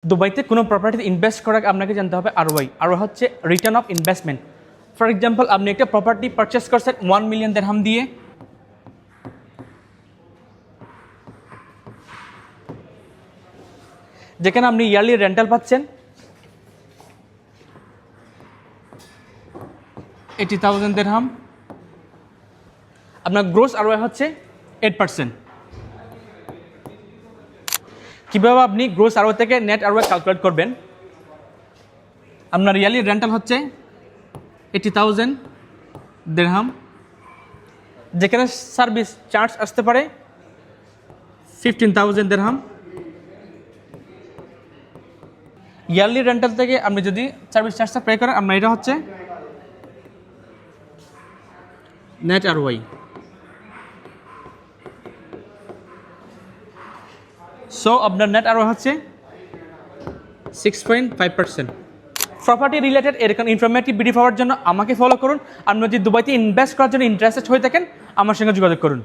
দুবাইতে কোনো প্রপার্টিতে ইনভেস্ট করার আগে আপনাকে জানতে হবে আরওআই। আর হচ্ছে return of investment. For example, আপনি একটা প্রপার্টি পারচেস করছেন 1 মিলিয়ন দিরহাম দিয়ে, যেখানে আপনি ইয়ারলি রেন্টাল পাচ্ছেন 80,000 দিরহাম। আপনার গ্রোস আরওআই হচ্ছে 8%। কীভাবে আপনি গ্রোস আরওআই থেকে নেট আরওআই ক্যালকুলেট করবেন? আপনার ইয়ারলি রেন্টাল হচ্ছে 80,000 দিরহাম, যেখানে সার্ভিস চার্জ আসতে পারে 15,000 দিরহাম। ইয়ারলি রেন্টাল থেকে আপনি যদি সার্ভিস চার্জটা পে করেন, আপনার এটা হচ্ছে নেট আরওআই। সো আপনার নেট আরওআই হচ্ছে 6.5%। প্রপার্টি রিলেটেড এরকম ইনফরমেটিভ ভিডিও পাওয়ার জন্য আমাকে ফলো করুন। আপনি যদি দুবাইতে ইনভেস্ট করার জন্য ইন্টারেস্টেড হয়ে থাকেন, আমার সঙ্গে যোগাযোগ করুন।